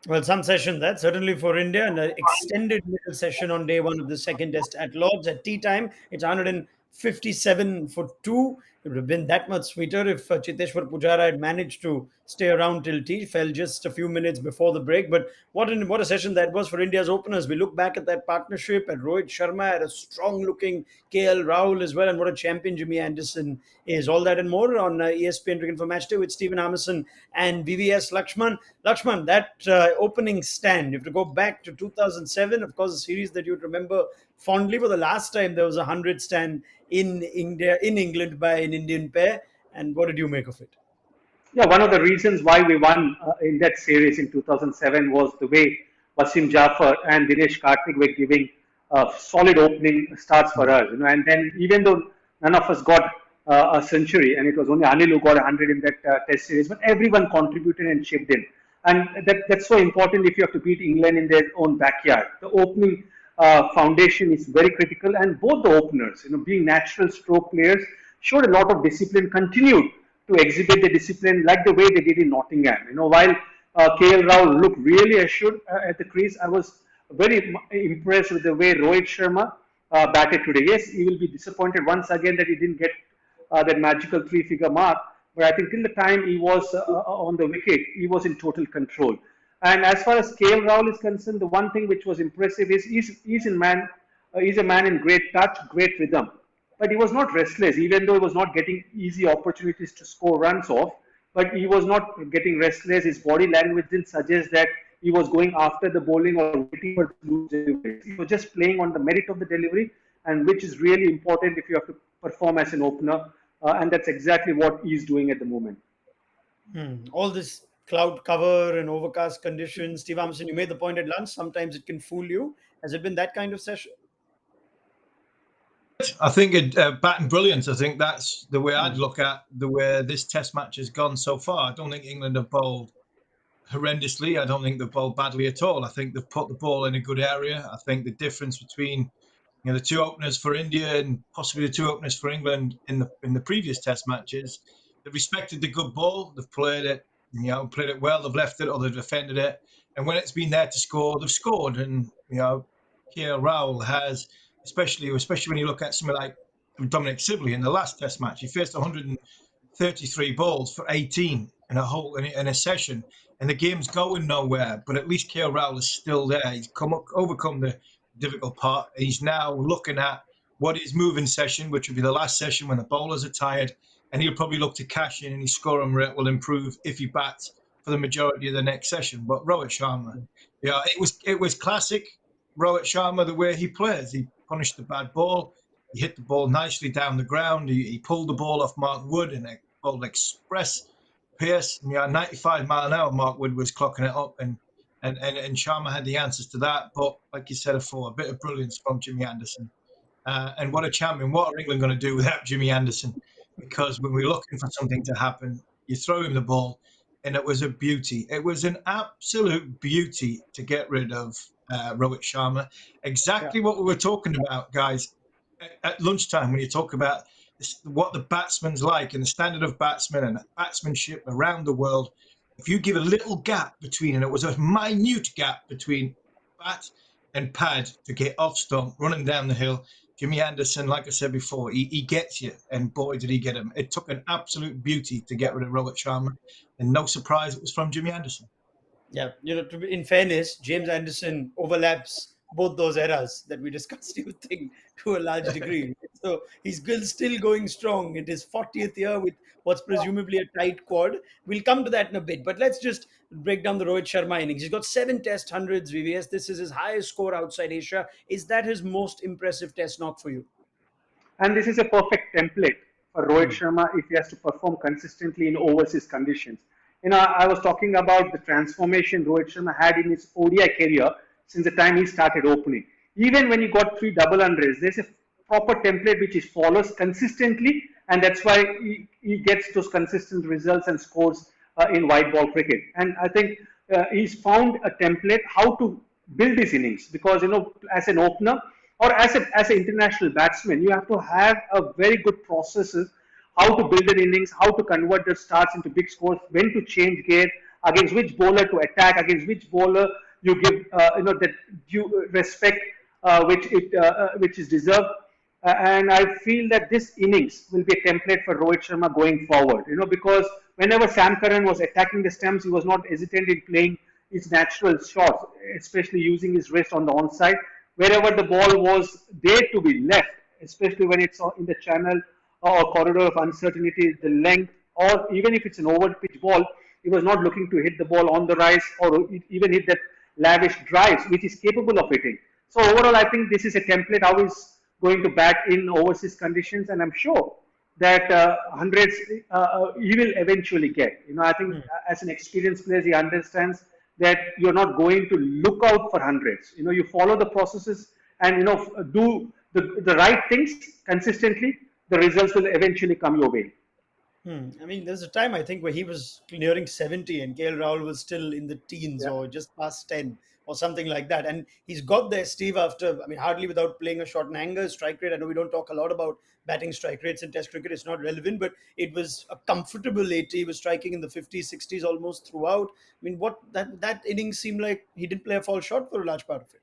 Well, some session that certainly for India, and an extended middle session on day one of the second test at Lords at tea time. It's 157 for two. It would have been that much sweeter if Chiteshwar Pujara had managed to stay around till tea. Fell just a few minutes before the break. But what a session that was for India's openers. We look back at that partnership, and Rohit Sharma had a strong-looking KL Rahul as well, and what a champion Jimmy Anderson is. All that and more on ESPN Cricket for Matchday with Stephen Harmison and VVS Laxman. Lakshman, that opening stand, you have to go back to 2007, of course, a series that you'd remember fondly. For the last time there was a 100 stand in India, in England by an Indian pair. And what did you make of it? Yeah, one of the reasons why we won in that series in 2007 was the way Wasim Jafar and Dinesh Karthik were giving solid opening starts for us. And then even though none of us got a century, and it was only Anil who got 100 in that Test series, but everyone contributed and chipped in, and that's so important if you have to beat England in their own backyard. The opening foundation is very critical, and both the openers, being natural stroke players, showed a lot of discipline, continued to exhibit the discipline like the way they did in Nottingham. While KL Rahul looked really assured at the crease, I was very impressed with the way Rohit Sharma batted today. Yes, he will be disappointed once again that he didn't get that magical three-figure mark, but I think till the time he was on the wicket, he was in total control. And as far as KL Rahul is concerned, the one thing which was impressive is he's a man in great touch, great rhythm. But he was not restless, even though he was not getting easy opportunities to score runs off. But he was not getting restless. His body language didn't suggest that he was going after the bowling or waiting for the loose delivery. He was just playing on the merit of the delivery, and which is really important if you have to perform as an opener. And that's exactly what he's doing at the moment. All this cloud cover and overcast conditions. Steve Armstrong, you made the point at lunch. Sometimes it can fool you. Has it been that kind of session? I think batting brilliance. I think that's the way I'd look at the way this Test match has gone so far. I don't think England have bowled horrendously. I don't think they've bowled badly at all. I think they've put the ball in a good area. I think the difference between the two openers for India and possibly the two openers for England in the previous Test matches, they've respected the good ball. They've played it, played it well. They've left it or they've defended it. And when it's been there to score, they've scored. And KL Rahul has. Especially when you look at something like Dominic Sibley in the last Test match, he faced 133 balls for 18 in a session, and the game's going nowhere. But at least KL Rahul is still there. He's overcome the difficult part. He's now looking at what his moving session, which will be the last session when the bowlers are tired, and he'll probably look to cash in, and his scoring rate will improve if he bats for the majority of the next session. But Rohit Sharma, it was classic Rohit Sharma the way he plays. He punished the bad ball. He hit the ball nicely down the ground. He pulled the ball off Mark Wood in a ball express pace. 95 mile an hour. Mark Wood was clocking it up, and Sharma had the answers to that. But like you said before, a bit of brilliance from Jimmy Anderson. And what a champion! What are England going to do without Jimmy Anderson? Because when we're looking for something to happen, you throw him the ball, and it was a beauty. It was an absolute beauty to get rid of Rohit Sharma. Exactly what we were talking about, guys, at lunchtime when you talk about what the batsman's like and the standard of batsmen and batsmanship around the world. If you give a little gap between, and it was a minute gap between bat and pad to get off stump, running down the hill, Jimmy Anderson, like I said before, he gets you, and boy, did he get him. It took an absolute beauty to get rid of Rohit Sharma, and no surprise it was from Jimmy Anderson. Yeah, in fairness, James Anderson overlaps both those eras that we discussed, you think, to a large degree. So he's still going strong in his 40th year with what's presumably a tight quad. We'll come to that in a bit, but let's just break down the Rohit Sharma innings. He's got 7 Test hundreds, VVS. This is his highest score outside Asia. Is that his most impressive Test knock for you? And this is a perfect template for Rohit Sharma if he has to perform consistently in overseas conditions. I was talking about the transformation Rohit Sharma had in his ODI career since the time he started opening. Even when he got 3 double hundreds, there's a proper template which he follows consistently, and that's why he gets those consistent results and scores in white ball cricket. And I think he's found a template how to build his innings, because as an opener or as an international batsman, you have to have a very good processes how to build an innings, how to convert the starts into big scores, when to change gear, against which bowler to attack, against which bowler you give that due respect which is deserved. And I feel that this innings will be a template for Rohit Sharma going forward. Because whenever Sam Curran was attacking the stumps, he was not hesitant in playing his natural shots, especially using his wrist on the onside. Wherever the ball was there to be left, especially when it's in the channel or corridor of uncertainty, the length, or even if it's an over pitch ball, he was not looking to hit the ball on the rise or even hit that lavish drives, which is capable of hitting. So overall, I think this is a template how he's going to bat in overseas conditions, and I'm sure that hundreds he will eventually get. I think as an experienced player, he understands that you're not going to look out for hundreds. You follow the processes and do the right things consistently. The results will eventually come your way. I mean, there's a time I think where he was nearing 70 and KL Rahul was still in the teens Yeah. or just past 10 or something like that. And he's got there, Steve, after, I mean, hardly without playing a shot and anger strike rate. I know we don't talk a lot about batting strike rates in Test cricket. It's not relevant, but it was a comfortable 80. He was striking in the 50s, 60s almost throughout. I mean, what that innings seemed like he didn't play a false shot for a large part of it.